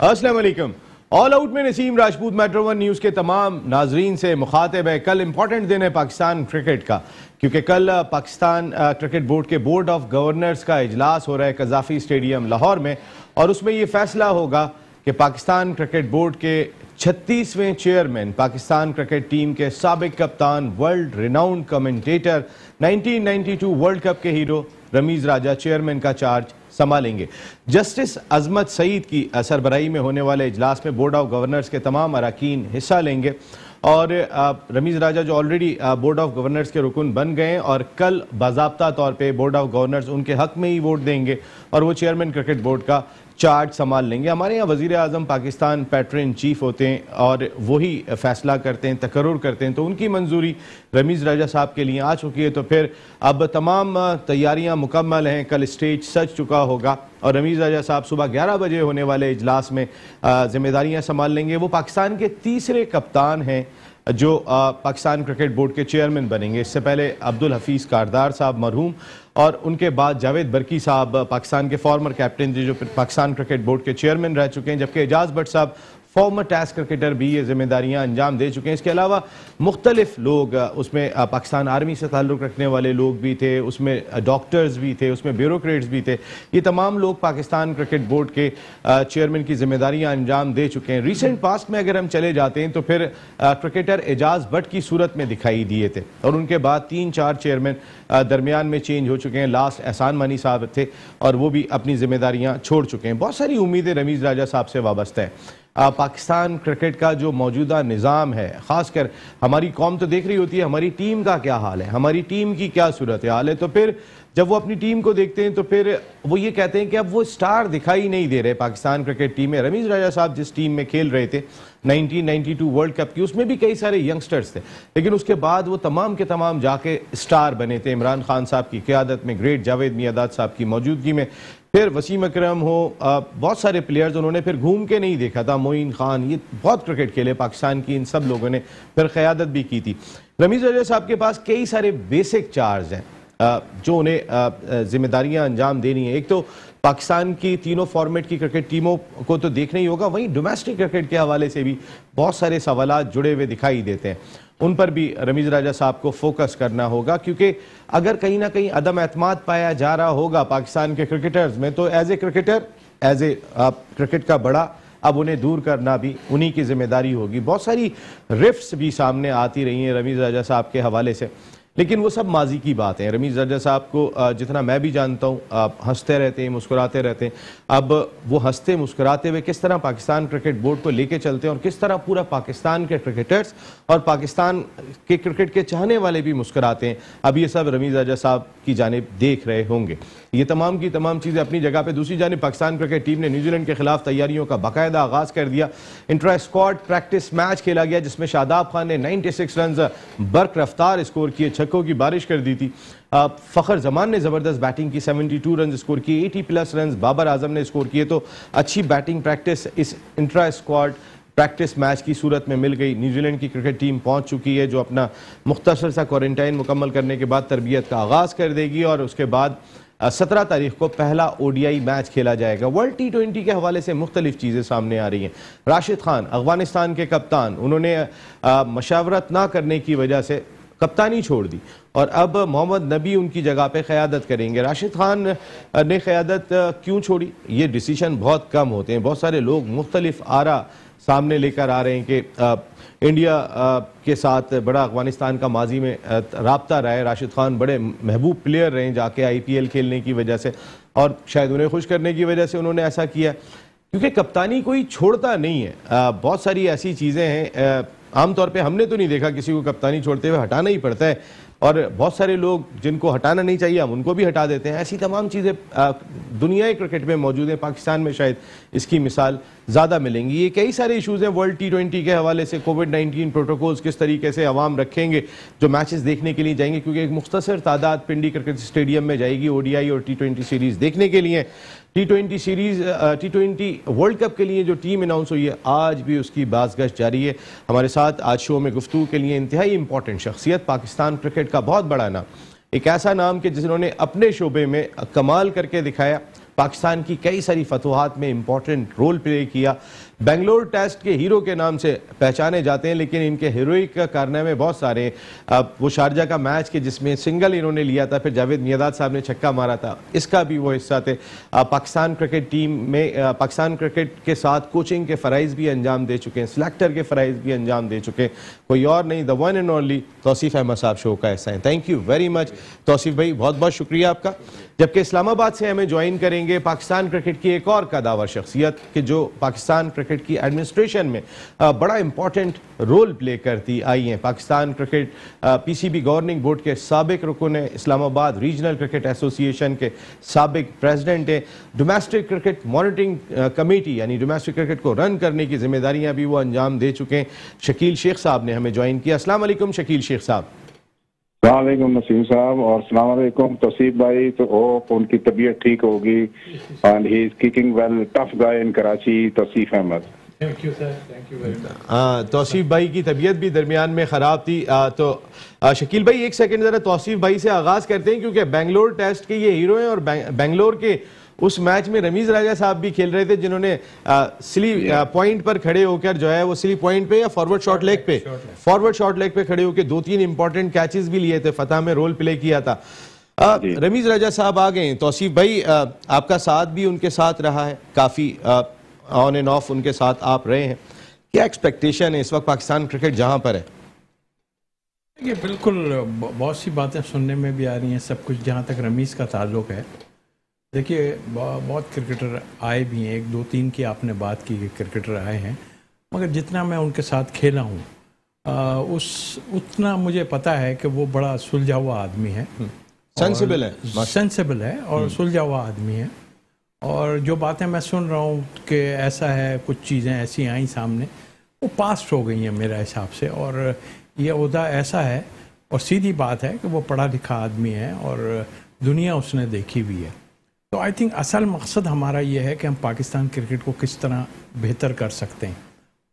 अस्सलाम वालेकुम। All out में Naseem Rajput metro one news के तमाम नाजरीन से मुखातिब है। कल इंपॉर्टेंट दिन है पाकिस्तान क्रिकेट का, क्योंकि कल पाकिस्तान क्रिकेट बोर्ड के बोर्ड ऑफ गवर्नर्स का इजलास हो रहा है कज़ाफ़ी स्टेडियम लाहौर में, और उसमें ये फैसला होगा कि पाकिस्तान क्रिकेट बोर्ड के 36वें चेयरमैन, पाकिस्तान क्रिकेट टीम के साबिक कप्तान, world renowned commentator, 1992 world cup के हीरो रमीज़ राजा चेयरमैन का चार्ज संभालेंगे। जस्टिस अजमत सईद की सरबराही में होने वाले इजलास में बोर्ड ऑफ गवर्नर्स के तमाम अरकान हिस्सा लेंगे, और रमीज़ राजा जो ऑलरेडी बोर्ड ऑफ गवर्नर्स के रुकन बन गए हैं, और कल बाज़ाब्ता तौर पे बोर्ड ऑफ गवर्नर्स उनके हक में ही वोट देंगे और वो चेयरमैन क्रिकेट बोर्ड का चार्ज संभाल लेंगे। हमारे यहाँ वज़ीर आज़म पाकिस्तान पैटर्न इन चीफ होते हैं और वही फैसला करते हैं, तकर्रुर करते हैं, तो उनकी मंजूरी रमीज़ राजा साहब के लिए आ चुकी है। तो फिर अब तमाम तैयारियां मुकम्मल हैं, कल स्टेज सज चुका होगा और रमीज़ राजा साहब सुबह 11 बजे होने वाले इजलास में जिम्मेदारियां संभाल लेंगे। वो पाकिस्तान के तीसरे कप्तान हैं जो पाकिस्तान क्रिकेट बोर्ड के चेयरमैन बनेंगे। इससे पहले अब्दुल हफीज़ कारदार साहब मरहूम, और उनके बाद जावेद बरकी साहब पाकिस्तान के फॉर्मर कैप्टन थे जो पाकिस्तान क्रिकेट बोर्ड के चेयरमैन रह चुके हैं, जबकि एजाज भट्ट साहब फॉर्मर टेस्ट क्रिकेटर भी ये जिम्मेदारियां अंजाम दे चुके हैं। इसके अलावा मुख्तलिफ लोग उसमें पाकिस्तान आर्मी से ताल्लुक़ रखने वाले लोग भी थे, उसमें डॉक्टर्स भी थे, उसमें ब्यूरोक्रेट्स भी थे। ये तमाम लोग पाकिस्तान क्रिकेट बोर्ड के चेयरमैन की जिम्मेदारियां अंजाम दे चुके हैं। रिसेंट पास्ट में अगर हम चले जाते हैं तो फिर क्रिकेटर एजाज भट्ट की सूरत में दिखाई दिए थे, और उनके बाद 3-4 चेयरमैन दरमियान में चेंज हो चुके हैं। लास्ट एहसान मानी साहब थे और वो भी अपनी जिम्मेदारियां छोड़ चुके हैं। बहुत सारी उम्मीदें रमीज़ राजा साहब से वाबस्ता है। पाकिस्तान क्रिकेट का जो मौजूदा निज़ाम है, ख़ासकर हमारी कौम तो देख रही होती है हमारी टीम का क्या हाल है, हमारी टीम की क्या सूरत हाल है, तो फिर जब वो अपनी टीम को देखते हैं तो फिर वो ये कहते हैं कि अब वो स्टार दिखाई नहीं दे रहे पाकिस्तान क्रिकेट टीम में। रमीज़ राजा साहब जिस टीम में खेल रहे थे 1992 वर्ल्ड कप की, उसमें भी कई सारे यंगस्टर्स थे, लेकिन उसके बाद वो तमाम के तमाम जाके स्टार बने थे। इमरान खान साहब की क़यादत में, ग्रेट जावेद मियादाद साहब की मौजूदगी में, फिर वसीम अकरम हो, बहुत सारे प्लेयर्स उन्होंने फिर घूम के नहीं देखा था, मोइन खान, ये बहुत क्रिकेट खेले पाकिस्तान की, इन सब लोगों ने फिर क़यादत भी की थी। रमीज़ राजा साहब के पास कई सारे बेसिक चार्ज हैं जो उन्हें जिम्मेदारियां अंजाम देनी है। एक तो पाकिस्तान की तीनों फॉर्मेट की क्रिकेट टीमों को तो देखना ही होगा, वहीं डोमेस्टिक क्रिकेट के हवाले से भी बहुत सारे सवालात जुड़े हुए दिखाई देते हैं, उन पर भी रमीज़ राजा साहब को फोकस करना होगा, क्योंकि अगर कहीं ना कहीं अदम एतमाद पाया जा रहा होगा पाकिस्तान के क्रिकेटर्स में, तो as a cricketer, as a cricket का बड़ा, अब उन्हें दूर करना भी उन्हीं की जिम्मेदारी होगी। बहुत सारी रिफ्ट्स भी सामने आती रही हैं रमीज़ राजा साहब के हवाले से, लेकिन वो सब माजी की बात है। रमीज़ राजा साहब को जितना मैं भी जानता हूँ, हंसते रहते हैं, मुस्कुराते रहते हैं। अब वो हंसते मुस्कुराते हुए किस तरह पाकिस्तान क्रिकेट बोर्ड को लेके चलते हैं और किस तरह पूरा पाकिस्तान के क्रिकेटर्स और पाकिस्तान के क्रिकेट के चाहने वाले भी मुस्कुराते हैं, अब ये सब रमीज़ राजा साहब की जानिब देख रहे होंगे। ये तमाम की तमाम चीज़ें अपनी जगह पे। दूसरी जानिब पाकिस्तान क्रिकेट टीम ने न्यूजीलैंड के खिलाफ तैयारियों का बाकायदा आगाज़ कर दिया। इंट्रा स्क्वाड प्रैक्टिस मैच खेला गया जिसमें शादाब खान ने 96 रन बर्क रफ्तार स्कोर किए, छक्कों की बारिश कर दी थी। फ़खर जमान ने ज़बरदस्त बैटिंग की, 72 रन स्कोर किए, 80+ रन बाबर आजम ने स्कोर किए। तो अच्छी बैटिंग प्रैक्टिस इस इंट्रा स्क्वाड प्रैक्टिस मैच की सूरत में मिल गई। न्यूजीलैंड की क्रिकेट टीम पहुंच चुकी है जो अपना मुख्तसर सा क्वारंटाइन मुकम्मल करने के बाद तरबियत का आगाज़ कर देगी, और उसके बाद 17 तारीख को पहला ODI मैच खेला जाएगा। वर्ल्ड T20 के हवाले से मुख्तलिफ चीज़ें सामने आ रही हैं। राशिद खान अफगानिस्तान के कप्तान, उन्होंने मशावरत ना करने की वजह से कप्तानी छोड़ दी और अब मोहम्मद नबी उनकी जगह पे क़यादत करेंगे। राशिद खान ने क़यादत क्यों छोड़ी? ये डिसीशन बहुत कम होते हैं। बहुत सारे लोग मुख्तलिफ आरा सामने लेकर आ रहे हैं कि इंडिया के साथ बड़ा अफगानिस्तान का माजी में राब्ता रहा है, राशिद खान बड़े महबूब प्लेयर रहे जाके IPL खेलने की वजह से, और शायद उन्हें खुश करने की वजह से उन्होंने ऐसा किया, क्योंकि कप्तानी कोई छोड़ता नहीं है। बहुत सारी ऐसी चीज़ें हैं, आमतौर पे हमने तो नहीं देखा किसी को कप्तानी छोड़ते हुए, हटाना ही पड़ता है, और बहुत सारे लोग जिनको हटाना नहीं चाहिए हम उनको भी हटा देते हैं। ऐसी तमाम चीज़ें दुनिया क्रिकेट में मौजूद हैं, पाकिस्तान में शायद इसकी मिसाल ज़्यादा मिलेंगी। ये कई सारे इशूज़ हैं वर्ल्ड T20 के हवाले से। कोविड-19 प्रोटोकॉल्स किस तरीके से अवाम रखेंगे जो मैचेस देखने के लिए जाएंगे, क्योंकि एक मुख्तसर तादाद पिंडी क्रिकेट स्टेडियम में जाएगी ODI और T20 सीरीज़ देखने के लिए। T20 series T20 world cup के लिए जो टीम अनाउंस हुई है, आज भी उसकी बाज़गश्त जारी है। हमारे साथ आज शो में गुफ्तगू के लिए इंतहाई इंपॉर्टेंट शख्सियत, पाकिस्तान क्रिकेट का बहुत बड़ा नाम, एक ऐसा नाम कि जिन्होंने अपने शोबे में कमाल करके दिखाया, पाकिस्तान की कई सारी फतवाहत में इंपॉर्टेंट रोल प्ले किया। बेंगलोर टेस्ट के हीरो के नाम से पहचाने जाते हैं, लेकिन इनके हीरोइक कारनामे बहुत सारे। वो शारजा का मैच के जिसमें सिंगल इन्होंने लिया था, फिर जावेद मियादाद साहब ने छक्का मारा था, इसका भी वो हिस्सा थे। पाकिस्तान क्रिकेट टीम में पाकिस्तान क्रिकेट के साथ कोचिंग के फ़राइज़ भी अंजाम दे चुके हैं, सिलेक्टर के फ़राइज़ भी अंजाम दे चुके हैं। कोई और नहीं, the one and only Tauseef Ahmed साहब शो का ऐसा है। Thank you very much Tauseef भाई, बहुत बहुत शुक्रिया आपका। जबकि इस्लामाबाद से हमें ज्वाइन करेंगे पाकिस्तान क्रिकेट की एक और कदावर शख्सियत कि जो पाकिस्तान क्रिकेट की एडमिनिस्ट्रेशन में बड़ा इंपॉर्टेंट रोल प्ले करती आई हैं। Pakistan cricket PCB governing board के साबिक रुकन है, इस्लामाबाद रीजनल क्रिकेट एसोसिएशन के साबिक प्रेसिडेंट है, डोमेस्टिक क्रिकेट मॉनिटरिंग कमेटी यानी डोमेस्टिक क्रिकेट को रन करने की जिम्मेदारियां भी वो अंजाम दे चुके हैं। शकील शेख साहब ने हमें ज्वाइन किया। अस्सलाम वालेकुम शकील शेख साहब। वालेकुम नसीम साहब और अस्सलाम वालेकुम तौसीफ भाई। तो होप उनकी तबीयत ठीक होगी and he is keeping well, tough guy in Karachi, Tauseef Ahmed. Thank you sir, thank you very much. Tauseef भाई की तबीयत भी दरमियान में ख़राब थी। तो शकील भाई एक सेकंड ज़रा तौसीफ भाई से आगाज़ करते हैं, क्योंकि बेंगलोर टेस्ट के ये हीरो हैं और बेंगलोर के उस मैच में रमीज राजा साहब भी खेल रहे थे, जिन्होंने स्ली पॉइंट पर खड़े होकर जो है वो स्ली पॉइंट पे या फॉरवर्ड शॉट लेग पे खड़े होकर 2-3 इंपॉर्टेंट कैचेस भी लिए थे, फतह में रोल प्ले किया था। रमीज राजा साहब आ गए। तौसीफ भाई आपका साथ भी उनके साथ रहा है, काफ़ी ऑन एंड ऑफ उनके साथ आप रहे हैं, क्या एक्सपेक्टेशन है इस वक्त पाकिस्तान क्रिकेट जहां पर है? ये बिल्कुल बहुत सी बातें सुनने में भी आ रही हैं, सब कुछ जहाँ तक रमीज़ का ताल्लुक है। देखिए बहुत क्रिकेटर आए भी हैं, 1-2-3 की आपने बात की कि क्रिकेटर आए हैं, मगर जितना मैं उनके साथ खेला हूँ उतना मुझे पता है कि वो बड़ा सुलझा हुआ आदमी है, सेंसिबल है और सुलझा हुआ आदमी है। और जो बातें मैं सुन रहा हूँ कि ऐसा है, कुछ चीज़ें ऐसी आई सामने, वो पास्ट हो गई हैं मेरे हिसाब से। और ये ओहदा ऐसा है और सीधी बात है कि वो पढ़ा लिखा आदमी है और दुनिया उसने देखी भी है। तो आई थिंक असल मकसद हमारा ये है कि हम पाकिस्तान क्रिकेट को किस तरह बेहतर कर सकते हैं।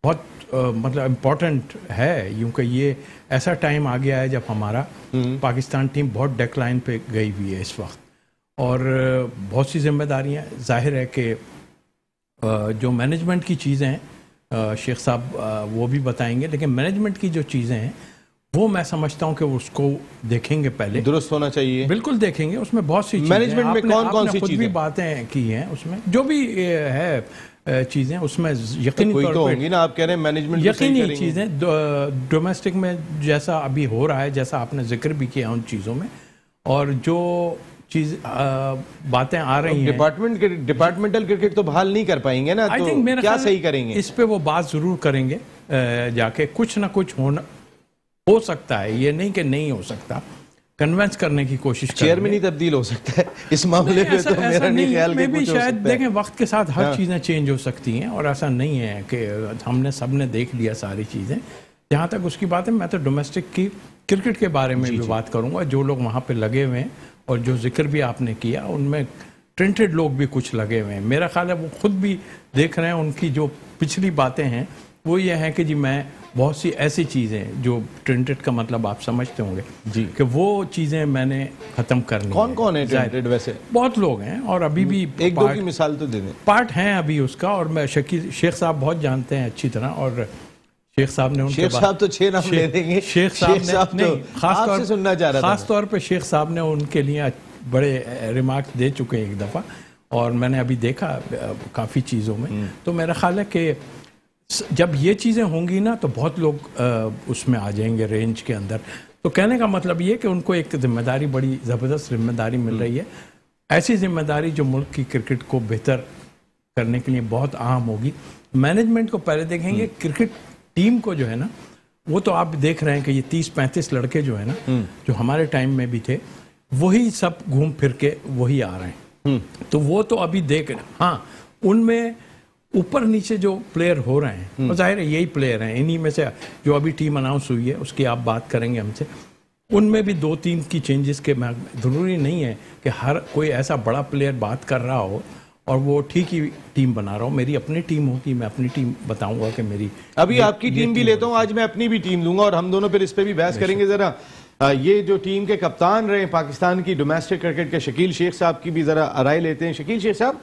बहुत मतलब इम्पॉर्टेंट है, यूँकि ये ऐसा टाइम आ गया है जब हमारा पाकिस्तान टीम बहुत डेक्लाइन पे गई हुई है इस वक्त, और बहुत सी जिम्मेदारियाँ जाहिर है कि जो मैनेजमेंट की चीज़ें हैं शेख साहब वो भी बताएंगे, लेकिन मैनेजमेंट की जो चीज़ें हैं वो मैं समझता हूँ कि उसको देखेंगे, पहले दुरुस्त होना चाहिए, बिल्कुल देखेंगे। उसमें बहुत सी मैनेजमेंट में कौन सी चीज़ें भी बातें की हैं, उसमें जो भी है चीज़ें उसमें यकीनी तौर पे होंगी ना। आप कह रहे हैं मैनेजमेंट यकीनी चीज़ें डोमेस्टिक में जैसा अभी हो रहा है, जैसा आपने जिक्र भी किया उन चीज़ों में, और जो चीज बातें आ रही हैं, डिपार्टमेंटल क्रिकेट तो बहाल नहीं कर पाएंगे ना, तो क्या सही करेंगे? इस पे वो बात जरूर करेंगे जाके, कुछ ना कुछ हो सकता है, ये नहीं कि नहीं हो सकता, कन्विंस करने की कोशिश करेंगे। चेयरमैन ही तब्दील हो सकता है इस मामले में, तो मेरा नहीं ख्याल कि कुछ शायद देखें वक्त के साथ हर चीज़ें चेंज हो सकती हैं, और ऐसा नहीं है कि हमने सबने देख लिया सारी चीज़ें। जहाँ तक उसकी बात है, मैं तो डोमेस्टिक की क्रिकेट के बारे में भी बात करूँगा। जो लोग वहाँ पे लगे हुए हैं और जो जिक्र भी आपने किया, उनमें ट्रेंटेड लोग भी कुछ लगे हुए हैं। मेरा ख्याल है वो खुद भी देख रहे हैं, उनकी जो पिछली बातें हैं वो ये है कि जी मैं बहुत सी ऐसी चीज़ें जो ट्रेंटेड का मतलब आप समझते होंगे जी, कि वो चीज़ें मैंने ख़त्म करनी। कौन है ट्रेंटेड? वैसे बहुत लोग हैं और अभी भी एक दो की मिसाल तो दे दें। पार्ट हैं अभी उसका, और मैं शेख साहब बहुत जानते हैं अच्छी तरह, और शेख साहब ने उनके साहब तो 6 नाम ले देंगे। शेख साहब ने खास तौर पे शेख साहब ने उनके लिए बड़े रिमार्क्स दे चुके हैं एक दफ़ा, और मैंने अभी देखा काफ़ी चीज़ों में। तो मेरा ख्याल है कि जब ये चीज़ें होंगी ना तो बहुत लोग उसमें आ जाएंगे रेंज के अंदर। तो कहने का मतलब ये कि उनको एक जिम्मेदारी, बड़ी ज़बरदस्त जिम्मेदारी मिल रही है, ऐसी जिम्मेदारी जो मुल्क की क्रिकेट को बेहतर करने के लिए बहुत अहम होगी। मैनेजमेंट को पहले देखेंगे, क्रिकेट टीम को जो है ना, वो तो आप देख रहे हैं कि ये 30-35 लड़के जो है ना, जो हमारे टाइम में भी थे, वही सब घूम फिर के वही आ रहे हैं। तो वो तो अभी देख रहे हैं, हाँ उनमें ऊपर नीचे जो प्लेयर हो रहे हैं वो जाहिर है यही प्लेयर हैं। इन्हीं में से जो अभी टीम अनाउंस हुई है उसकी आप बात करेंगे हमसे, उनमें भी 2-3 की चेंजेस के, ज़रूरी नहीं है कि हर कोई ऐसा बड़ा प्लेयर बात कर रहा हो और वो ठीक ही टीम बना रहा हूँ। मेरी अपनी टीम होगी, मैं अपनी टीम बताऊंगा कि मेरी, अभी आपकी टीम भी लेता हूँ, आज मैं अपनी भी टीम लूंगा और हम दोनों फिर इस पे भी बहस करेंगे। जरा ये जो टीम के कप्तान रहे पाकिस्तान की डोमेस्टिक क्रिकेट के शकील शेख साहब की भी जरा राय लेते हैं। शकील शेख साहब,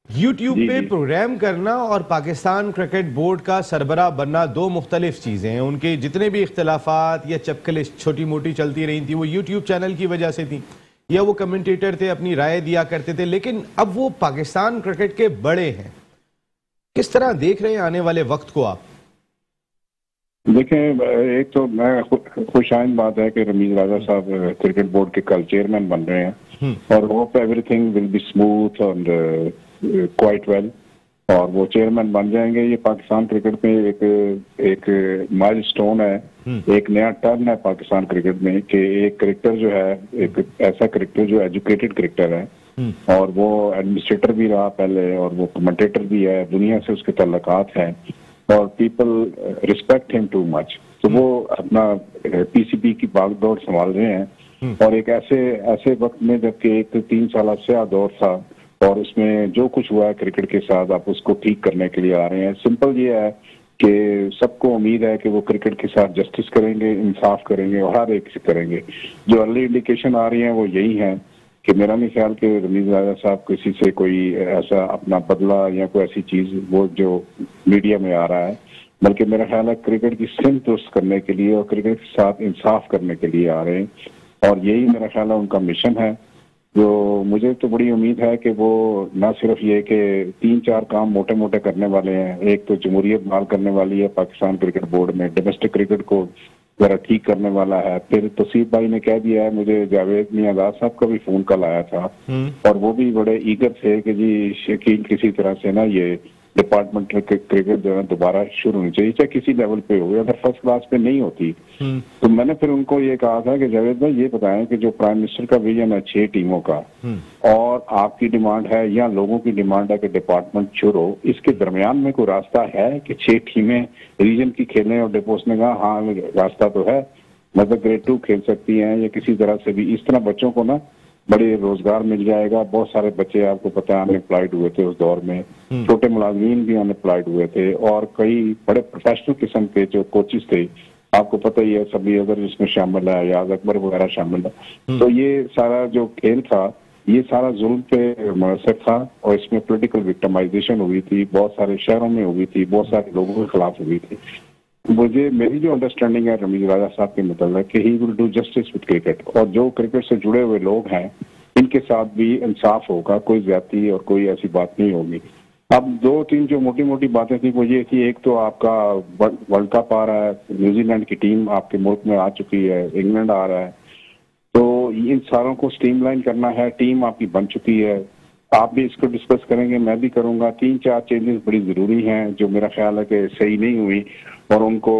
यूट्यूब पे प्रोग्राम करना और पाकिस्तान क्रिकेट बोर्ड का सरबराह बनना दो मुख्तलिफ चीज़ें हैं। उनके जितने भी इख्तलाफात या चपकलें छोटी मोटी चलती रही थी वो यूट्यूब चैनल की वजह से थी, या वो कमेंटेटर थे अपनी राय दिया करते थे, लेकिन अब वो पाकिस्तान क्रिकेट के बड़े हैं। किस तरह देख रहे हैं आने वाले वक्त को आप? देखें, एक तो मैं खुशाइन बात है कि रमीज राजा साहब क्रिकेट बोर्ड के कल चेयरमैन बन रहे हैं और hope everything will be smooth and quite well, और वो चेयरमैन बन जाएंगे। ये पाकिस्तान क्रिकेट में एक माइलस्टोन है, एक नया टर्न है पाकिस्तान क्रिकेट में कि एक क्रिकेटर जो है, एक ऐसा क्रिकेटर जो एजुकेटेड क्रिकेटर है और वो एडमिनिस्ट्रेटर भी रहा पहले और वो कमेंटेटर भी है, दुनिया से उसके तल्लुकात हैं और people respect him too much. तो वो अपना पीसीबी की भागदौड़ संभाल रहे हैं और एक ऐसे वक्त में जबकि एक 3 साल स्याह दौर था और उसमें जो कुछ हुआ है क्रिकेट के साथ, आप उसको ठीक करने के लिए आ रहे हैं। सिंपल ये है कि सबको उम्मीद है कि वो क्रिकेट के साथ जस्टिस करेंगे, इंसाफ करेंगे और हर एक से करेंगे। जो अर्ली इंडिकेशन आ रही है वो यही है कि मेरा नहीं ख्याल कि रमीज राजा साहब किसी से कोई ऐसा अपना बदला या कोई ऐसी चीज वो जो मीडिया में आ रहा है, बल्कि मेरा ख्याल है क्रिकेट की सिंध दुरुस्त करने के लिए और क्रिकेट के साथ इंसाफ करने के लिए आ रहे हैं और यही मेरा ख्याल है उनका मिशन है। जो मुझे तो बड़ी उम्मीद है कि वो न सिर्फ ये कि 3-4 काम मोटे मोटे करने वाले हैं। एक तो जमहूरियत बहाल करने वाली है पाकिस्तान क्रिकेट बोर्ड में, डोमेस्टिक क्रिकेट को जरा ठीक करने वाला है। फिर तौसीफ भाई ने कह दिया है, मुझे जावेद मियां आजाद साहब का भी फोन कॉल आया था और वो भी बड़े ईगर थे कि जी शकील किसी तरह से ना ये डिपार्टमेंट क्रिकेट जो है दोबारा शुरू होनी चाहिए, चाहे किसी लेवल पे हो, अगर फर्स्ट क्लास पे नहीं होती। तो मैंने फिर उनको ये कहा था कि जावेद भाई ये बताएं कि जो प्राइम मिनिस्टर का विजन है 6 टीमों का और आपकी डिमांड है या लोगों की डिमांड है कि डिपार्टमेंट शुरू हो, इसके दरमियान में कोई रास्ता है कि 6 टीमें रीजन की खेलें? और डिपोस ने कहा हाँ रास्ता तो है, मतलब ग्रेड 2 खेल सकती हैं या किसी तरह से भी। इस तरह बच्चों को ना बड़े रोजगार मिल जाएगा। बहुत सारे बच्चे आपको पता है अनएम्प्लॉयड हुए थे उस दौर में, छोटे मुलाजमीन भी अनएम्प्लॉयड हुए थे और कई बड़े प्रोफेशनल किस्म के जो कोचेस थे, आपको पता ही है, सभी अगर इसमें शामिल है, याद अकबर वगैरह शामिल है। तो ये सारा जो खेल था ये सारा जुल्म पे मुनहसर था और इसमें पॉलिटिकल विक्टिमाइजेशन हुई थी, बहुत सारे शहरों में हुई थी, बहुत सारे लोगों के खिलाफ हुई थी। मुझे मेरी जो अंडरस्टैंडिंग है रमीज राजा साहब के मतलब कि he will do justice with cricket, और जो क्रिकेट से जुड़े हुए लोग हैं इनके साथ भी इंसाफ होगा, कोई ज्यादती और कोई ऐसी बात नहीं होगी। अब 2-3 जो मोटी मोटी बातें थी वो ये थी, एक तो आपका वर्ल्ड कप आ रहा है, न्यूजीलैंड की टीम आपके मुल्क में आ चुकी है, इंग्लैंड आ रहा है, तो इन सारों को स्ट्रीमलाइन करना है। टीम आपकी बन चुकी है, आप भी इसको डिस्कस करेंगे, मैं भी करूंगा। 3-4 चेंजेस बड़ी जरूरी हैं जो मेरा ख्याल है कि सही नहीं हुई और उनको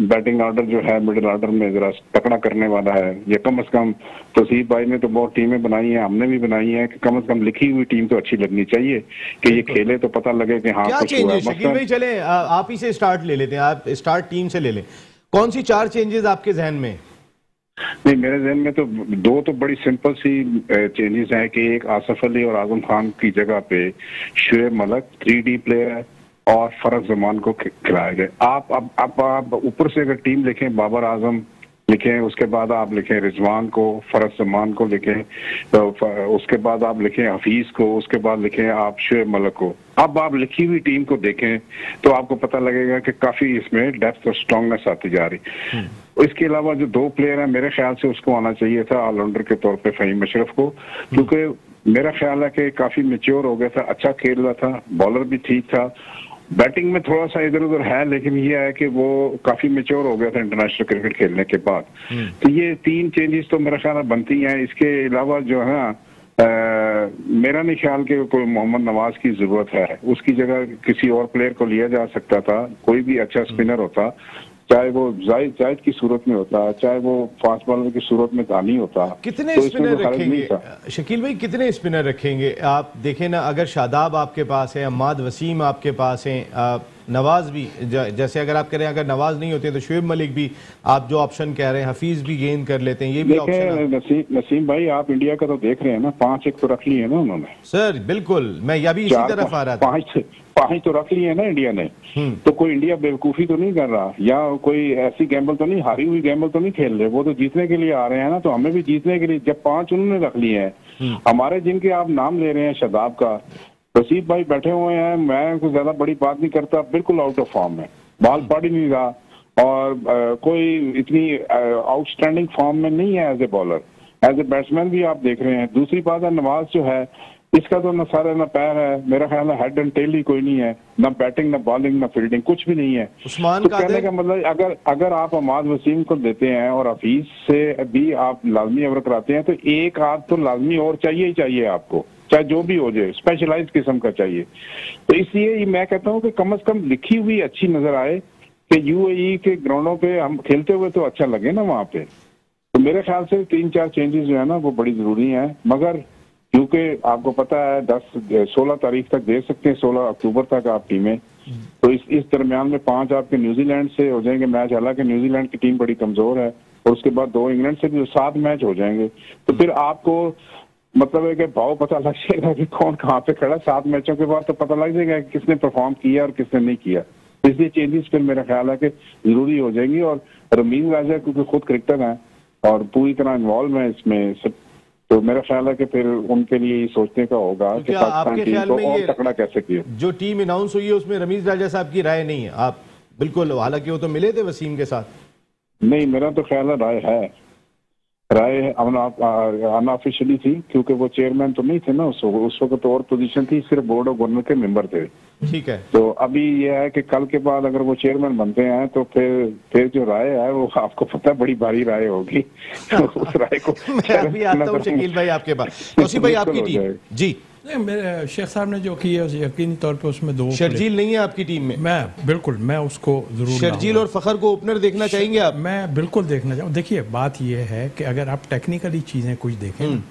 बैटिंग ऑर्डर जो है मिडिल ऑर्डर में जरा तकड़ा करने वाला है। ये कम से कम तौसीफ भाई ने तो बहुत टीमें बनाई हैं, हमने भी बनाई है कि कम से कम लिखी हुई टीम तो अच्छी लगनी चाहिए कि ये खेले तो पता लगे कि हाँ क्या कुछ हुआ है। शकील भाई चले आप ही से स्टार्ट ले लेते हैं, आप स्टार्ट टीम से ले लें। कौन सी 4 चेंजेस आपके जहन में? नहीं, मेरे जहन में तो 2 तो बड़ी सिंपल सी चेंजेस हैं कि एक आसिफ अली और आजम खान की जगह पे शुएब मलिक 3D प्लेयर है और फरज जमान को खिलाया गया। आप ऊपर से अगर टीम लिखें, बाबर आजम लिखें, उसके बाद आप लिखें रिजवान को, फरज जमान को लिखें, तो उसके बाद आप लिखें हफीज को, उसके बाद लिखें आप शुएब मलिक को। अब आप लिखी हुई टीम को देखें तो आपको पता लगेगा कि काफी इसमें डेप्थ और स्ट्रांगनेस आती जा रही। इसके अलावा जो 2 प्लेयर हैं मेरे ख्याल से उसको आना चाहिए था ऑलराउंडर के तौर पे फहीम अशरफ को, क्योंकि मेरा ख्याल है कि काफी मैच्योर हो गया था, अच्छा खेल रहा था, बॉलर भी ठीक था, बैटिंग में थोड़ा सा इधर उधर है, लेकिन ये है कि वो काफी मैच्योर हो गया था इंटरनेशनल क्रिकेट खेलने के बाद। तो ये 3 चेंजेस तो मेरा ख्याल बनती हैं। इसके अलावा जो है मेरा नहीं ख्याल कि कोई मोहम्मद नवाज की जरूरत है, उसकी जगह किसी और प्लेयर को लिया जा सकता था। कोई भी अच्छा स्पिनर होता, चाहे वो जायद की सूरत में होता, चाहे वो फास्ट बॉलर की सूरत में दानी होता। कितने स्पिनर रखेंगे शकील भाई, कितने स्पिनर रखेंगे? आप देखें ना, अगर शादाब आपके पास है, अम्माद वसीम आपके पास हैं, नवाज भी जैसे अगर आप कह रहे हैं अगर नवाज नहीं होते तो शुएब मलिक भी आप जो ऑप्शन कह रहे हैं, हफीज भी गेन कर लेते हैं, ये भी ऑप्शन। नसीम भाई आप इंडिया का तो देख रहे हैं ना, 5 एक तो रख लिए ना उन्होंने। सर बिल्कुल, मैं यह भी इसी तरफ आ रहा था। 5 तो रख लिए ना इंडिया ने। तो कोई इंडिया बेवकूफी तो नहीं कर रहा, या कोई ऐसी गैम्बल तो नहीं, हारी हुई गैम्बल तो नहीं खेल रहे, वो तो जीतने के लिए आ रहे हैं ना। तो हमें भी जीतने के लिए, जब 5 उन्होंने रख लिए हैं, हमारे जिनके आप नाम ले रहे हैं, शादाब का, रशीद भाई बैठे हुए हैं, मैं कुछ ज्यादा बड़ी बात नहीं करता, बिल्कुल आउट ऑफ फॉर्म है, बॉल पड़ ही नहीं रहा, और कोई इतनी आउटस्टैंडिंग फॉर्म में नहीं है as a bowler. As a batsman भी आप देख रहे हैं। दूसरी बात है, नवाज जो है इसका तो न सर है न पैर है, मेरा ख्याल है हेड एंड टेल ही कोई नहीं है, न बैटिंग न बॉलिंग न फील्डिंग, कुछ भी नहीं है। तो कहने का मतलब अगर आप अमाद वसीम को देते हैं और हफीज से भी आप लाजमी ओवर कराते हैं, तो एक आध तो लाजमी और चाहिए ही चाहिए आपको, चाहे जो भी हो जाए, स्पेशलाइज्ड किस्म का चाहिए। तो इसलिए मैं कहता हूँ कि कम से कम लिखी हुई अच्छी नजर आए कि यूएई के ग्राउंडों पे हम खेलते हुए तो अच्छा लगे ना वहां पे। तो मेरे ख्याल से 3-4 चेंजेस जो है ना वो बड़ी जरूरी है, मगर क्योंकि आपको पता है 16 तारीख तक दे सकते हैं, 16 अक्टूबर तक आप टीमें, तो इस दरमियान में 5 आपके न्यूजीलैंड से हो जाएंगे मैच, हालांकि न्यूजीलैंड की टीम बड़ी कमजोर है, और उसके बाद 2 इंग्लैंड से भी 7 मैच हो जाएंगे। तो फिर आपको मतलब है कि भाव पता लग जाएगा कि कौन कहाँ पे खड़ा। 7 मैचों के बाद तो पता लग जाएगा कि किसने परफॉर्म किया और किसने नहीं किया। इसलिए चेंजेस फिर मेरा ख्याल है कि जरूरी हो जाएंगी। और रमीज राजा क्योंकि खुद क्रिकेटर है और पूरी तरह इन्वॉल्व है इसमें सब, तो मेरा ख्याल है कि फिर उनके लिए सोचने का होगा कि पाकिस्तान टीम को और तकड़ा कैसे किया। जो टीम अनाउंस हुई है उसमें रमीज राजा साहब की राय नहीं है आप बिल्कुल, हालांकि वो तो मिले थे वसीम के साथ। नहीं, मेरा तो ख्याल है राय अनऑफिशियली थी, क्योंकि वो चेयरमैन तो नहीं थे ना उस वक्त, तो और पोजीशन थी, सिर्फ बोर्ड ऑफ गवर्नर के मेंबर थे। ठीक है। तो अभी ये है कि कल के बाद अगर वो चेयरमैन बनते हैं तो फिर जो राय है वो आपको पता है बड़ी भारी राय होगी। तो उस राय को मैं अभी आता हूँ शकील भाई आपके पास। तौसीफ भाई आपकी टीम जी। नहीं, मेरे शेख साहब ने जो किया यकीनी तौर पे उसमें 2 शर्जील नहीं है आपकी टीम में? मैं उसको जरूर, शर्जील और फखर को ओपनर देखना चाहेंगे आप? मैं बिल्कुल देखना चाहूँ। देखिए बात यह है कि अगर आप टेक्निकली चीज़ें कुछ देखें,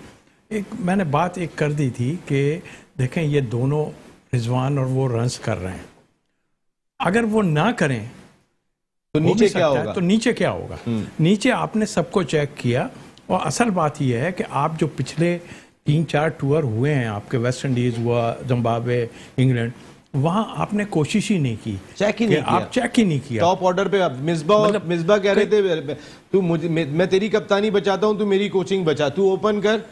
मैंने बात एक कर दी थी कि देखें ये दोनों रिजवान और वो रन्स कर रहे हैं, अगर वो ना करें तो नीचे क्या होगा? तो नीचे क्या होगा? नीचे आपने सबको चेक किया, और असल बात यह है कि आप जो पिछले 3-4 टूर हुए हैं, आपके वेस्ट इंडीज हुआ, जिम्बाब्वे, इंग्लैंड, वहां आपने कोशिश ही नहीं की, चेक ही नहीं किया। आप चेक ही नहीं किया। टॉप ऑर्डर पे मिसबा कह रहे थे तू मुझे, मैं तेरी कप्तानी बचाता हूं, तू मेरी कोचिंग बचा, तू ओपन कर,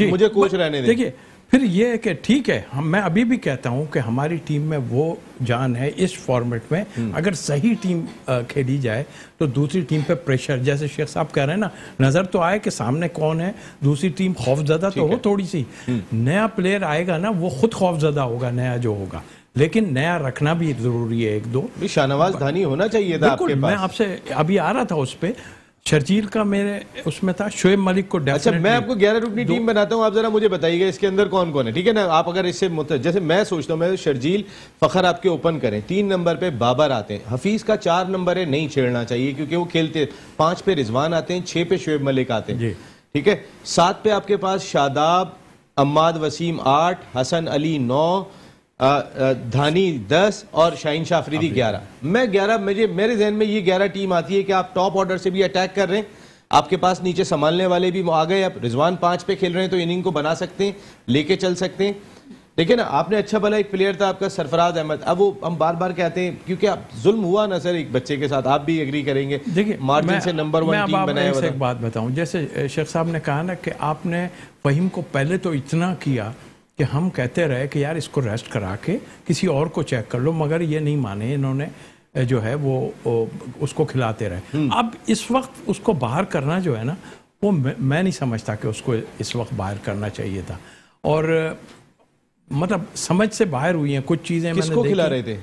मुझे कोच रहने दे। देखिए फिर ये है कि ठीक है, मैं अभी भी कहता हूं कि हमारी टीम में वो जान है इस फॉर्मेट में, अगर सही टीम खेली जाए तो दूसरी टीम पे प्रेशर, जैसे शेख साहब कह रहे हैं ना, नजर तो आए कि सामने कौन है, दूसरी टीम खौफजदा तो हो थोड़ी सी, नया प्लेयर आएगा ना वो खुद खौफजदा होगा, नया जो होगा, लेकिन नया रखना भी जरूरी है। 1-2 शाहनवाज धानी होना चाहिए था आपके पास। मैं आपसे अभी आ रहा था उस पर, शर्जील का मेरे उसमें था, शुएब मलिक को अच्छा, मैं आपको 11 रुकनी टीम बनाता हूं, आप जरा मुझे बताइएगा इसके अंदर कौन कौन है, ठीक है ना? आप अगर इससे जैसे मैं सोचता हूं, मैं शर्जील फखर आपके ओपन करें, 3 नंबर पे बाबर आते हैं, हफीज का 4 नंबर है, नहीं छेड़ना चाहिए क्योंकि वो खेलते, 5 पे रिजवान आते हैं, 6 पे शुएब मलिक आते हैं, ठीक है। 7 पे आपके पास शादाब, अम्माद वसीम 8, हसन अली 9, धानी 10 और शाहीन शाह अफरीदी 11। मैं 11, मेरे जहन में ये 11 टीम आती है कि आप टॉप ऑर्डर से भी अटैक कर रहे हैं, आपके पास नीचे संभालने वाले भी आ गए, अब रिजवान 5 पे खेल रहे हैं तो इनिंग को बना सकते हैं, लेके चल सकते हैं। देखिए ना, आपने अच्छा भला एक प्लेयर था आपका सरफराज अहमद, अब वो हम बार बार कहते हैं क्योंकि आप जुल्म हुआ ना सर एक बच्चे के साथ, आप भी एग्री करेंगे। देखिए मार्जिन से नंबर 1 टीम बनाया हुआ। एक बात बताऊं, जैसे शेख साहब ने कहा ना कि आपने फहीम को पहले तो इतना किया कि हम कहते रहे कि यार इसको रेस्ट करा के किसी और को चेक कर लो, मगर ये नहीं माने, इन्होंने जो है वो उसको खिलाते रहे। अब इस वक्त उसको बाहर करना जो है ना, वो मैं नहीं समझता कि उसको इस वक्त बाहर करना चाहिए था, और मतलब समझ से बाहर हुई हैं कुछ चीज़ें। किसको खिला रहे थे?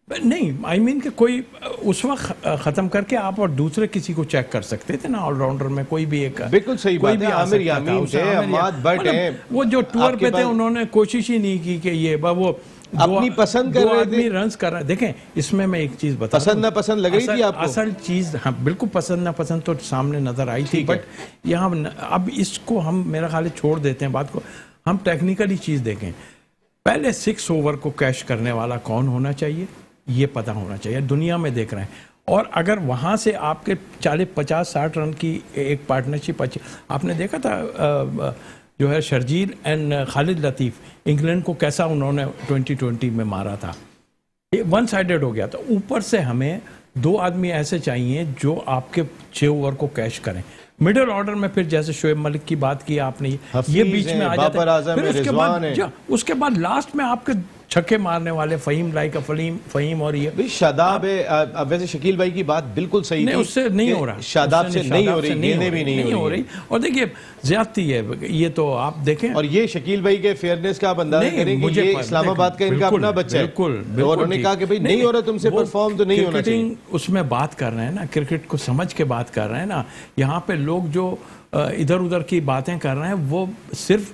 नहीं, आई मीन कि कोई उस वक्त खत्म करके आप और दूसरे किसी को चेक कर सकते थे ना, ऑलराउंडर में कोई भी एक। बिल्कुल सही बात है, आमिर यामीन थे, अम्माद भट्ट हैं, वो जो टूर पे थे उन्होंने कोशिश ही नहीं की कि ये वो अपनी पसंद कर रहे थे, रन्स कर रहे। देखें इसमें मैं एक चीज बता, पसंद ना पसंद लग रही थी आपको? असल चीज, हाँ बिल्कुल पसंद ना पसंद तो सामने नजर आई थी, बट यहाँ अब इसको हम मेरा ख्याल छोड़ देते हैं बात को, हम टेक्निकली चीज देखें। पहले 6 ओवर को कैश करने वाला कौन होना चाहिए? ये पता होना चाहिए, दुनिया में देख रहे हैं। और अगर वहाँ से आपके 40-50-60 रन की एक पार्टनरशिप अच्छी, आपने देखा था जो है Sharjeel and Khalid Latif England को कैसा उन्होंने 2020 में मारा था, वन साइडेड हो गया। तो ऊपर से हमें 2 आदमी ऐसे चाहिए जो आपके 6 ओवर को कैश करें। मिडिल ऑर्डर में फिर जैसे शोएब मलिक की बात की आपने, ये बीच में आ जाते हैं, फिर उसके बाद लास्ट में आपके छक्के मारने वाले फ़हीम लाइक फ़हीम और ये शादाब है। वैसे शकील भाई की बात बिल्कुल सही नहीं, उससे नहीं हो रहा, शादाब से नहीं हो रही, गेंदें भी नहीं हो रही। और देखिए ज्यादती है ये, तो आप देखें। और ये शकील भाई के फेयरनेस का आप अंदाजा करें कि ये इस्लामाबाद का इनका अपना बच्चा है, बिल्कुल। और उन्होंने कहा कि भाई नहीं हो रहा तुमसे परफॉर्म तो नहीं होना चाहिए। उसमें बात कर रहे हैं ना, क्रिकेट को समझ के बात कर रहे हैं ना। यहाँ पे लोग जो इधर उधर की बातें कर रहे हैं वो सिर्फ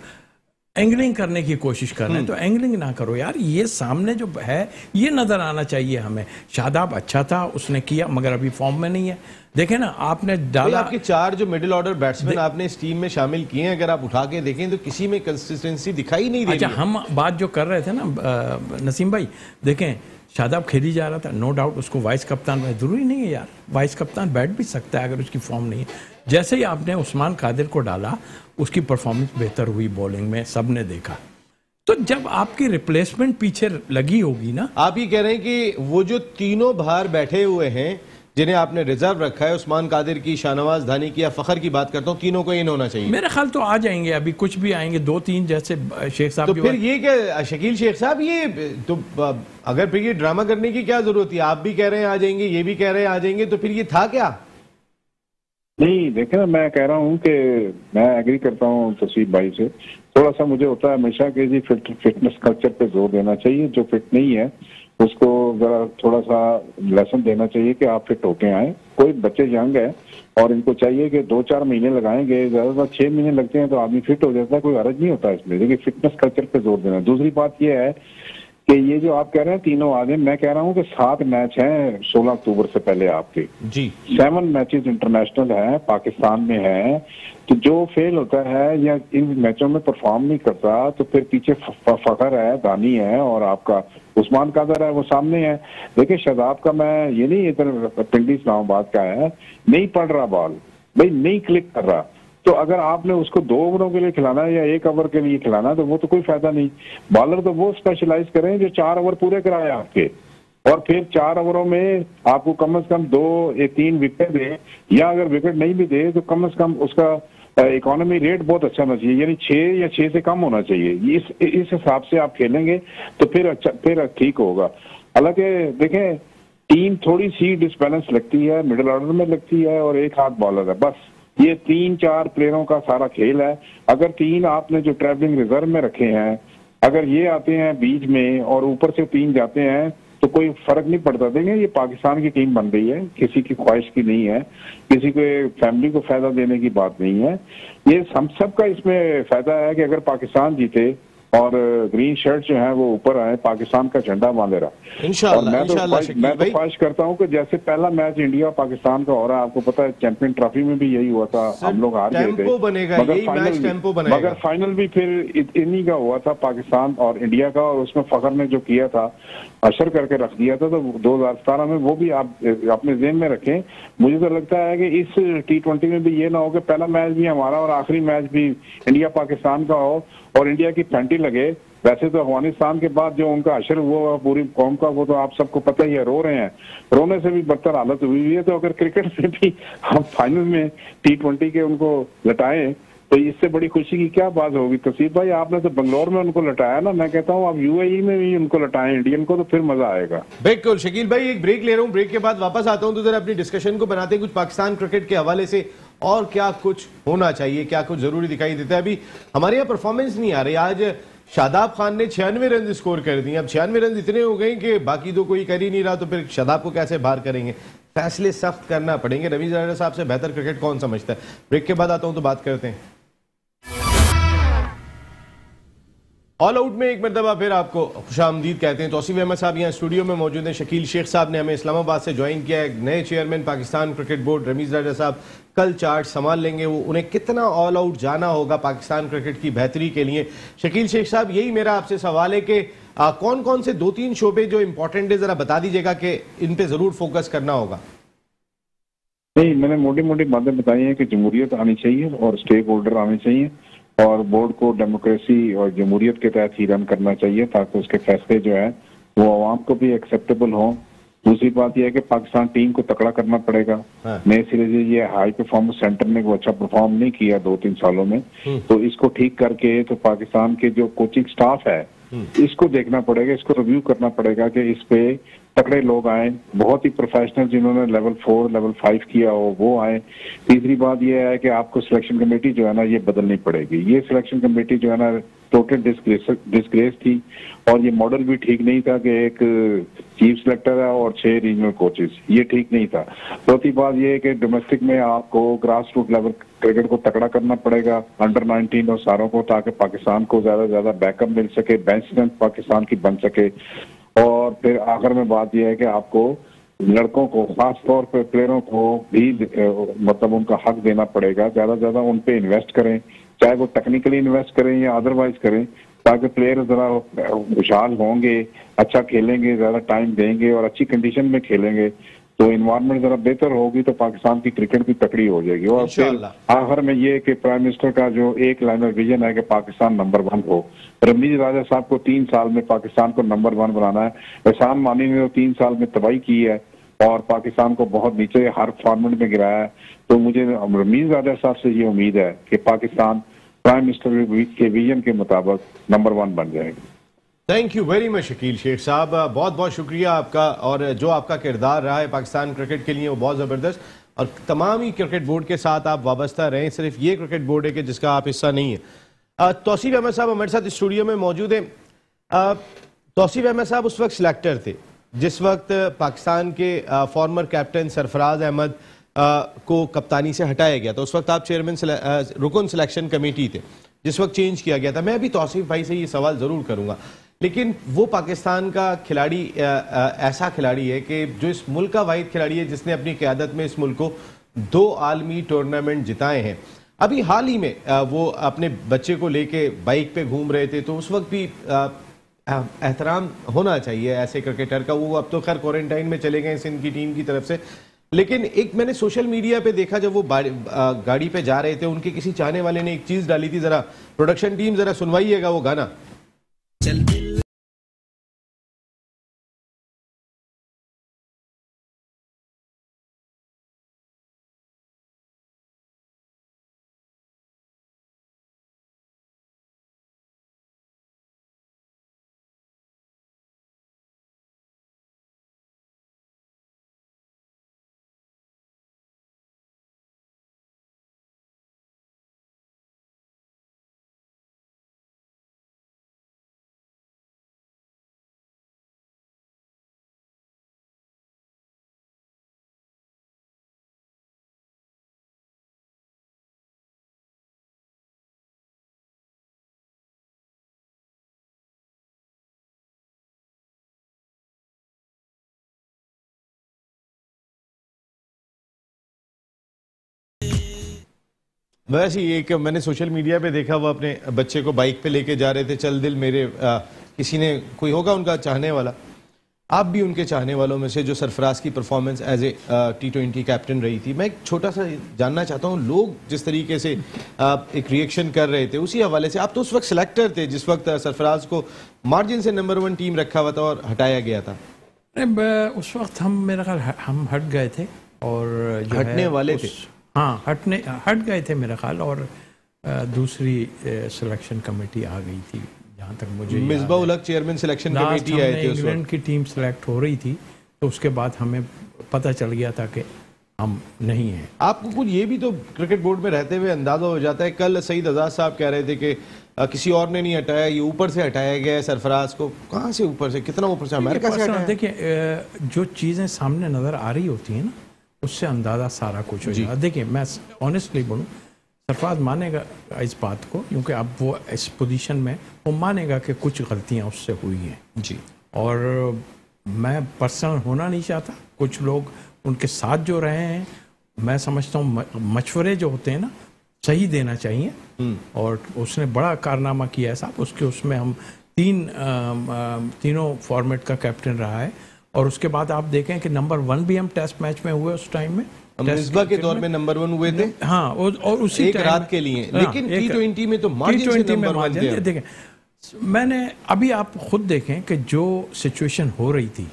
एंगलिंग करने की कोशिश कर रहे हैं। तो एंगलिंग ना करो यार, ये सामने जो है ये नजर आना चाहिए हमें। शादाब अच्छा था, उसने किया, मगर अभी फॉर्म में नहीं है। देखें ना, आपने डाला, आपके 4 जो मिडिल ऑर्डर बैट्समैन आपने इस टीम में शामिल किए हैं, अगर आप उठा के देखें तो किसी में कंसिस्टेंसी दिखाई नहीं रही। अच्छा, हम बात जो कर रहे थे ना नसीम भाई, देखें शादाब खेली जा रहा था, नो डाउट उसको वाइस कप्तान, जरूरी नहीं है यार, वाइस कप्तान बैठ भी सकता है अगर उसकी फॉर्म नहीं है। जैसे ही आपने उस्मान कादिर को डाला, उसकी परफॉर्मेंस बेहतर हुई बॉलिंग में, सबने देखा। तो जब आपकी रिप्लेसमेंट पीछे लगी होगी ना, आप ये कह रहे हैं कि वो जो तीनों बाहर बैठे हुए हैं जिन्हें आपने रिजर्व रखा है, उस्मान कादिर की, शाहनवाज धानी की या फखर की बात करता हूँ, तीनों को इन होना चाहिए। मेरे ख्याल तो आ जाएंगे, अभी कुछ भी आएंगे 2-3 जैसे शेख साहब। तो फिर ये क्या शकील शेख साहब, ये तो अगर फिर ये ड्रामा करने की क्या जरूरत है? आप भी कह रहे हैं आ जाएंगे, ये भी कह रहे हैं आ जाएंगे, तो फिर ये था क्या? नहीं देखे ना, मैं कह रहा हूँ कि मैं एग्री करता हूँ तसीफ भाई से। थोड़ा सा मुझे होता है हमेशा कि जी फिटनेस कल्चर पे जोर देना चाहिए। जो फिट नहीं है उसको जरा थोड़ा सा लेसन देना चाहिए कि आप फिट होके आए। कोई बच्चे यंग है और इनको चाहिए कि 2-4 महीने लगाएंगे, ज्यादा 6 महीने लगते हैं तो आदमी फिट हो जाता है, कोई हर्ज नहीं होता इसमें। देखिए फिटनेस कल्चर पे जोर देना। दूसरी बात यह है कि ये जो आप कह रहे हैं तीनों आदमी, मैं कह रहा हूँ कि 7 मैच हैं 16 अक्टूबर से पहले आपके जी, 7 मैचेस इंटरनेशनल है, पाकिस्तान में है। तो जो फेल होता है या इन मैचों में परफॉर्म नहीं करता, तो फिर पीछे फखर है, दानी है और आपका उस्मान कादर है, वो सामने है। देखिए शादाब का, मैं ये नहीं इधर पिंडी इस्लामाबाद का है, नहीं पड़ रहा बॉल भाई, नहीं क्लिक कर रहा। तो अगर आपने उसको 2 ओवरों के लिए खिलाना है या 1 ओवर के लिए खिलाना है तो वो तो कोई फायदा नहीं। बॉलर तो वो स्पेशलाइज करें जो 4 ओवर पूरे कराए आपके, और फिर 4 ओवरों में आपको कम से कम 2 या 3 विकेट दे, या अगर विकेट नहीं भी दे तो कम से कम उसका इकोनॉमी रेट बहुत अच्छा होना चाहिए, यानी 6 या 6 से कम होना चाहिए। इस हिसाब से आप खेलेंगे तो फिर अच्छा, फिर ठीक होगा। हालांकि देखें टीम थोड़ी सी डिसबैलेंस लगती है, मिडिल ऑर्डर में लगती है और 1 हाथ बॉलर है, बस ये 3-4 प्लेयरों का सारा खेल है। अगर 3 आपने जो ट्रैवलिंग रिजर्व में रखे हैं, अगर ये आते हैं बीच में और ऊपर से 3 जाते हैं तो कोई फर्क नहीं पड़ता। देंगे ये पाकिस्तान की टीम बन रही है, किसी की ख्वाहिश की नहीं है, किसी को फैमिली को फायदा देने की बात नहीं है। ये हम सब का इसमें फायदा है कि अगर पाकिस्तान जीते और ग्रीन शर्ट जो है वो ऊपर आए, पाकिस्तान का झंडा बांधे रहा इंशाल्लाह। मैं तो ख्वाहिश करता हूँ कि जैसे पहला मैच इंडिया पाकिस्तान का हो रहा है, आपको पता है चैंपियन ट्रॉफी में भी यही हुआ था, हम लोग हार गए थे, मगर फाइनल भी फिर इन्हीं का हुआ था, पाकिस्तान और इंडिया का, और उसमें फखर ने जो किया था, अशर करके रख दिया था। तो 2017 में वो भी आप अपने ज़हन में रखें। मुझे तो लगता है कि इस T20 में भी ये ना हो कि पहला मैच भी हमारा और आखिरी मैच भी इंडिया पाकिस्तान का हो और इंडिया की फैंटी लगे। वैसे तो अफगानिस्तान के बाद जो उनका अशर हुआ पूरी कौम का, वो तो आप सबको पता ही है, रो रहे हैं, रोने से भी बदतर हालत हुई है। तो अगर क्रिकेट में भी हम फाइनल में T20 के उनको लटाएं तो इससे बड़ी खुशी की क्या बात होगी। तसीफ भाई आपने तो बंगलौर में उनको लटाया ना, मैं कहता हूँ आप UAE में भी उनको लटाएं इंडियन को, तो फिर मजा आएगा। बिल्कुल शकील भाई, एक ब्रेक ले रहा हूँ, ब्रेक के बाद वापस आता हूँ तो जरा अपनी डिस्कशन को बनाते हैं कुछ पाकिस्तान क्रिकेट के हवाले से, और क्या कुछ होना चाहिए, क्या कुछ जरूरी दिखाई देता है। अभी हमारे यहाँ परफॉर्मेंस नहीं आ रही। आज शादाब खान ने 96 रन स्कोर कर दिए। अब 96 रन इतने हो गए कि बाकी तो कोई कर ही नहीं रहा, तो फिर शादाब को कैसे बाहर करेंगे? फैसले सख्त करना पड़ेंगे। रवींद्र जडेजा साहब से बेहतर क्रिकेट कौन समझता है? ब्रेक के बाद आता हूं तो बात करते हैं। ऑल आउट में एक मरतबा फिर आपको खुशामदीद कहते हैं। तौसीफ अहमद साहब यहाँ स्टूडियो में मौजूद हैं। शकील शेख साहब ने हमें इस्लामाबाद से ज्वाइन किया है। नए chairman Pakistan cricket board Ramiz Raja साहब कल चार्ज संभाल लेंगे। वो उन्हें कितना ऑल आउट जाना होगा पाकिस्तान क्रिकेट की बेहतरी के लिए। शकील शेख साहब, यही मेरा आपसे सवाल है कि कौन कौन से 2-3 शोबे जो इंपॉर्टेंट है, जरा बता दीजिएगा कि इन पे जरूर फोकस करना होगा। नहीं, मैंने मोटी मोटी बातें बताई हैं कि जमहूरियत आनी चाहिए और स्टेक होल्डर आने चाहिए और बोर्ड को डेमोक्रेसी और जमहूरियत के तहत ही रन करना चाहिए ताकि उसके फैसले जो है वो आवाम को भी एक्सेप्टेबल हों। दूसरी बात यह है कि पाकिस्तान टीम को तकड़ा करना पड़ेगा। नए सिरे से ये हाई परफॉर्मेंस सेंटर ने वो अच्छा परफॉर्म नहीं किया 2-3 सालों में, तो इसको ठीक करके तो पाकिस्तान के जो कोचिंग स्टाफ है इसको देखना पड़ेगा, इसको रिव्यू करना पड़ेगा कि इस पे तकड़े लोग आए, बहुत ही प्रोफेशनल जिन्होंने लेवल 4 लेवल 5 किया हो वो आए। तीसरी बात यह है कि आपको सिलेक्शन कमेटी जो है ना ये बदलनी पड़ेगी। ये सिलेक्शन कमेटी जो है ना टोटल डिस्ग्रेस थी और ये मॉडल भी ठीक नहीं था कि एक चीफ सिलेक्टर है और 6 रीजनल कोचेस, ये ठीक नहीं था। चौथी बात यह है कि डोमेस्टिक में आपको ग्रास रूट लेवल क्रिकेट को तकड़ा करना पड़ेगा, अंडर 19 और सारों को, ताकि पाकिस्तान को ज्यादा से ज्यादा बैकअप मिल सके, बेंच स्ट्रेंथ पाकिस्तान की बन सके। और फिर आखिर में बात यह है कि आपको लड़कों को, खास तौर पर प्लेयरों को भी मतलब उनका हक देना पड़ेगा, ज्यादा से ज्यादा उन पे इन्वेस्ट करें, चाहे वो टेक्निकली इन्वेस्ट करें या अदरवाइज करें, ताकि प्लेयर जरा खुशहाल होंगे, अच्छा खेलेंगे, ज्यादा टाइम देंगे और अच्छी कंडीशन में खेलेंगे तो इन्वायरमेंट जरा बेहतर होगी तो पाकिस्तान की क्रिकेट भी तकड़ी हो जाएगी। और फिर आखिर में ये कि प्राइम मिनिस्टर का जो एक लाइनर विजन है कि पाकिस्तान नंबर 1 हो, रमीज राजा साहब को 3 साल में पाकिस्तान को नंबर 1 बनाना है। एहसान मानी ने तो 3 साल में तबाही की है और पाकिस्तान को बहुत नीचे हर फॉर्मेट में गिराया है। तो मुझे रमीज राजा साहब से ये उम्मीद है कि पाकिस्तान प्राइम मिनिस्टर के विजन के मुताबिक नंबर 1 बन जाएगा। Thank you very much Shakeel Sheikh साहब, बहुत बहुत शुक्रिया आपका। और जो आपका किरदार रहा है पाकिस्तान क्रिकेट के लिए वो बहुत ज़बरदस्त, और तमाम ही क्रिकेट बोर्ड के साथ आप वाबस्ता रहें। सिर्फ ये क्रिकेट बोर्ड है कि जिसका आप हिस्सा नहीं है। तौसीफ अहमद साहब हमारे साथ स्टूडियो में मौजूद हैं। तौसीफ अहमद साहब उस वक्त सिलेक्टर थे जिस वक्त पाकिस्तान के फॉर्मर कैप्टन सरफराज अहमद को कप्तानी से हटाया गया था। उस वक्त आप चेयरमैन रुकन सिलेक्शन कमेटी थे जिस वक्त चेंज किया गया था। मैं अभी तौसीफ भाई से ये सवाल ज़रूर करूँगा, लेकिन वो पाकिस्तान का खिलाड़ी ऐसा खिलाड़ी है कि जो इस मुल्क का वाहिद खिलाड़ी है जिसने अपनी क़यादत में इस मुल्क को 2 आलमी टूर्नामेंट जिताए हैं। अभी हाल ही में वो अपने बच्चे को लेके बाइक पे घूम रहे थे, तो उस वक्त भी एहतराम होना चाहिए ऐसे क्रिकेटर का। वो अब तो खैर क्वारंटाइन में चले गए सिंध की टीम की तरफ से, लेकिन एक मैंने सोशल मीडिया पे देखा जब वो गाड़ी पे जा रहे थे, उनके किसी चाहने वाले ने एक चीज़ डाली थी, ज़रा प्रोडक्शन टीम ज़रा सुनवाइएगा वो गाना। वैसे ही एक मैंने सोशल मीडिया पे देखा, वो अपने बच्चे को बाइक पे लेके जा रहे थे, चल दिल मेरे किसी ने, कोई होगा उनका चाहने वाला, आप भी उनके चाहने वालों में से, जो सरफराज की performance as a T20 captain रही थी। मैं एक छोटा सा जानना चाहता हूँ, लोग जिस तरीके से एक रिएक्शन कर रहे थे उसी हवाले से, आप तो उस वक्त सिलेक्टर थे जिस वक्त सरफराज को मार्जिन से नंबर 1 टीम रखा हुआ था और हटाया गया था। उस वक्त हम, मेरा ख्याल हम हट गए थे और जो हटने वाले थे, हाँ हट गए थे मेरा ख्याल, और दूसरी सिलेक्शन कमेटी आ गई थी जहाँ तक मुझे। Misbah ul Haq chairman selection committee आए थे, इंग्लैंड की टीम सेलेक्ट हो रही थी, तो उसके बाद हमें पता चल गया था कि हम नहीं हैं। आपको कुछ ये भी तो क्रिकेट बोर्ड में रहते हुए अंदाजा हो जाता है, कल सईद आज़ाद साहब कह रहे थे कि किसी और ने नहीं हटाया, ये ऊपर से हटाया गया है सरफराज को। कहाँ से ऊपर से, कितना ऊपर से, अमेरिका से हटाया? देखिए जो चीज़ें सामने नज़र आ रही होती हैं ना, उससे अंदाज़ा सारा कुछ हो जाता है। देखिए मैं ऑनेस्टली बोलूँ, सरफराज मानेगा इस बात को, क्योंकि अब वो इस पोजीशन में वो मानेगा कि कुछ गलतियां उससे हुई हैं जी। और मैं पर्सनल होना नहीं चाहता। कुछ लोग उनके साथ जो रहे हैं, मैं समझता हूँ मशवरे जो होते हैं ना सही देना चाहिए, और उसने बड़ा कारनामा किया है साहब। उसमें हम तीनों फॉर्मेट का कैप्टन रहा है, और उसके बाद आप देखें कि नंबर 1 भी हम टेस्ट मैच में हुए उस टाइम में, मिसबा के दौर में नंबर 1 हुए थे। हाँ, और उसी एक रात के लिए, लेकिन T20 में तो मार्जिन से नंबर 1 थे। देखें, मैंने अभी आप खुद देखें कि जो सिचुएशन हो रही थी,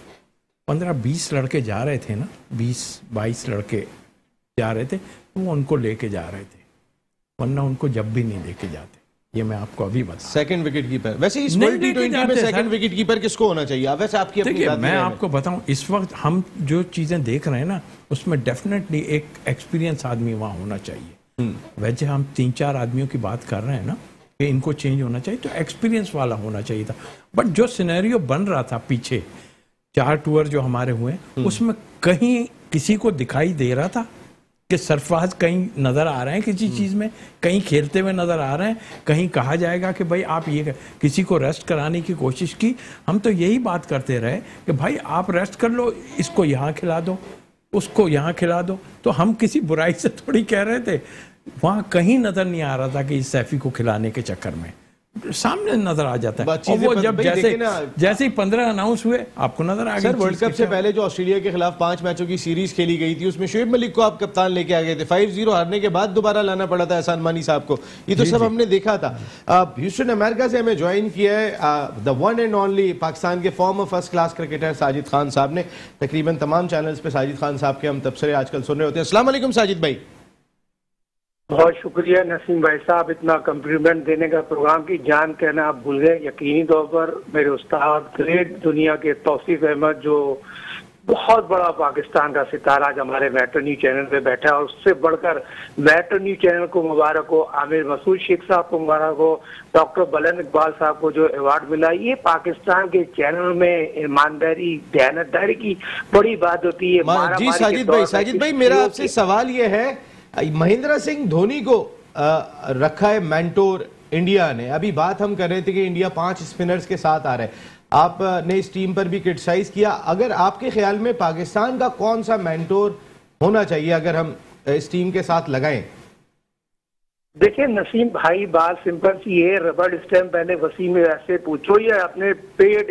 15-20 लड़के जा रहे थे ना, 20-22 लड़के जा रहे थे, तो वो उनको लेके जा रहे थे, वरना उनको जब भी नहीं लेके जाते। ये मैं आपको अभी बता। सेकंड विकेट कीपर, वैसे इस T20 में सेकंड विकेट कीपर किसको होना चाहिए? वैसे आपकी अपनी बात है। मैं आपको बताऊं, इस वक्त हम जो चीजें देख रहे हैं ना, उसमें डेफिनेटली एक एक्सपीरियंस आदमी वहां होना चाहिए। वैसे हम 3-4 आदमियों की बात कर रहे हैं ना कि इनको चेंज होना चाहिए, तो एक्सपीरियंस वाला होना चाहिए था। बट जो सिनेरियो बन रहा था पीछे, 4 टूर जो हमारे हुए, उसमें कहीं किसी को दिखाई दे रहा था कि सरफराज कहीं नजर आ रहे हैं किसी चीज में, कहीं खेलते हुए नजर आ रहे हैं, कहीं कहा जाएगा कि भाई आप ये किसी को रेस्ट कराने की कोशिश की। हम तो यही बात करते रहे कि भाई आप रेस्ट कर लो, इसको यहाँ खिला दो, उसको यहाँ खिला दो। तो हम किसी बुराई से थोड़ी कह रहे थे, वहां कहीं नजर नहीं आ रहा था कि इस सैफी को खिलाने के चक्कर में, सामने नजर आ जाता है। और वो जब जैसे ही 15 अनाउंस हुए, आपको नजर आ गया। सर, वर्ल्ड कप से पहले जो ऑस्ट्रेलिया के खिलाफ 5 मैचों की सीरीज खेली गई थी, उसमें शुएब मलिक को आप कप्तान लेके आ गए थे। 5-0 हारने के बाद दोबारा लाना पड़ा था एहसान मानी साहब को। ये तो सब हमने देखा था। ह्यूस्टन अमेरिका से हमें ज्वाइन किया है the one and only Pakistan के former first class cricketer Sajid Khan साहब ने। तकरीबन तमाम चैनल्स पे साजिद खान साहब के हम तबसरे आजकल सुन रहे होते हैं। अस्सलाम वालेकुम साजिद भाई। बहुत शुक्रिया नसीम भाई साहब, इतना कम्प्लीमेंट देने का। प्रोग्राम की जान कहना आप भूल गए। यकीनी तौर पर मेरे उस्ताद ग्रेट दुनिया के तौसीफ अहमद, जो बहुत बड़ा पाकिस्तान का सितारा, आज हमारे मैटर न्यूज चैनल पे बैठा है। और उससे बढ़कर मैटर न्यूज चैनल को मुबारक हो, आमिर मसूद शेख साहब को मुबारक हो, डॉक्टर बुलंद इकबाल साहब को जो अवार्ड मिला। ये पाकिस्तान के चैनल में ईमानदारी, दयानतदारी की बड़ी बात होती है। जी साजिद भाई, मेरा आपसे सवाल ये है, महेंद्र सिंह धोनी को रखा है मेंटोर इंडिया ने। अभी बात हम कर रहे थे कि इंडिया 5 स्पिनर्स के साथ आ रहा है, आपने इस टीम पर भी क्रिटिसाइज किया। अगर आपके ख्याल में पाकिस्तान का कौन सा मेंटोर होना चाहिए अगर हम इस टीम के साथ लगाएं? देखिए नसीम भाई, बात सिंपल सी है। रबड़ स्टैम्प पहले वसीम में वैसे पूछो, ये अपने पेड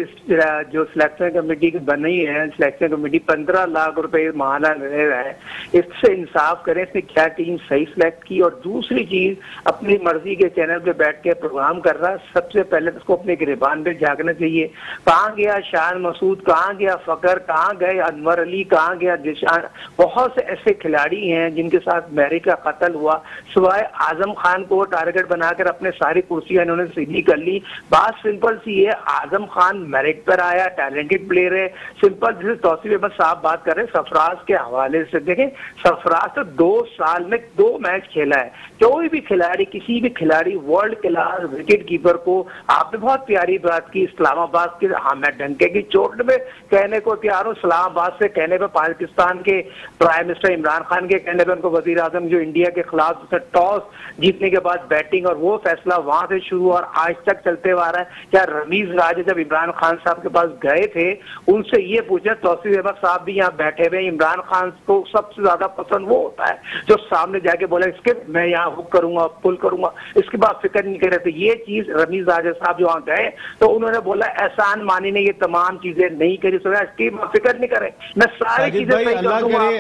जो सिलेक्शन कमेटी की बनी है, सिलेक्शन कमेटी 15 लाख रुपए माहाना ले रहा है, इससे इंसाफ करें, इसने क्या टीम सही सिलेक्ट की। और दूसरी चीज, अपनी मर्जी के चैनल पे बैठ के प्रोग्राम कर रहा है, सबसे पहले तो उसको अपने गिरबान पे झांकना चाहिए। कहाँ गया शान मसूद, कहाँ गया फकर, कहाँ गए अनवर अली, कहाँ गया जिशान। बहुत से ऐसे खिलाड़ी हैं जिनके साथ मैरी का कत्ल हुआ, सिवाय आजम खान को टारगेट बनाकर अपने सारी कुर्सियां इन्होंने सीधी कर ली। बात सिंपल सी है, आजम खान मेरिट पर आया, टैलेंटेड प्लेयर है। सिंपल, जैसे तौसीफ अहमद साहब बात कर रहे हैं सरफराज के हवाले से, देखें सरफराज तो 2 साल में 2 मैच खेला है। कोई भी खिलाड़ी, किसी भी खिलाड़ी वर्ल्ड क्लास विकेट कीपर को, आपने बहुत प्यारी बात की इस्लामाबाद के हामिद डंके की चोट में कहने को तैयार हूं, इस्लामाबाद से कहने पर, पाकिस्तान के प्राइम मिनिस्टर इमरान खान के कहने पर, उनको वजीर आजम जो इंडिया के खिलाफ टॉस जीतने के बाद बैटिंग, और वो फैसला वहां से शुरू और आज तक चलते हुआ आ रहा है। क्या रमीज राजा जब इमरान खान साहब के पास गए थे, उनसे ये पूछे, तौसीफ अहमद साहब भी यहाँ बैठे हुए, इमरान खान को सबसे ज्यादा पसंद वो होता है जो सामने जाके बोले इसके मैं यहाँ हुक करूंगा, पुल करूंगा, इसके बाद फिक्र नहीं करे। तो ये चीज रमीज राजा साहब जो वहां गए तो उन्होंने बोला एहसान मानी ने ये तमाम चीजें नहीं करी, इसकी फिक्र नहीं करे, मैं सारी चीजें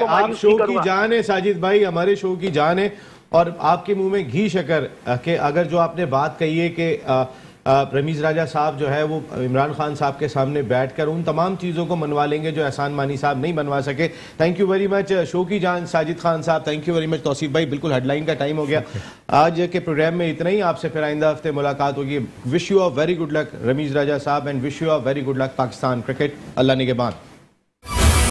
आप शो की जान है साजिद भाई, हमारे शो की जान है, और आपके मुंह में घी शकर के अगर जो आपने बात कही है कि रमीज राजा साहब जो है वो इमरान खान साहब के सामने बैठकर उन तमाम चीज़ों को मनवा लेंगे जो एहसान मानी साहब नहीं बनवा सके। Thank you very much show की जान साजिद खान साहब, thank you very much Tauseef भाई। बिल्कुल हेडलाइन का टाइम हो गया आज के प्रोग्राम में, इतना ही। आपसे फिर आइंदा हफ्ते मुलाकात होगी। Wish you a very good luck Ramiz Raja साहब and wish you a very good luck Pakistan cricket. अल्लाह निगहबान।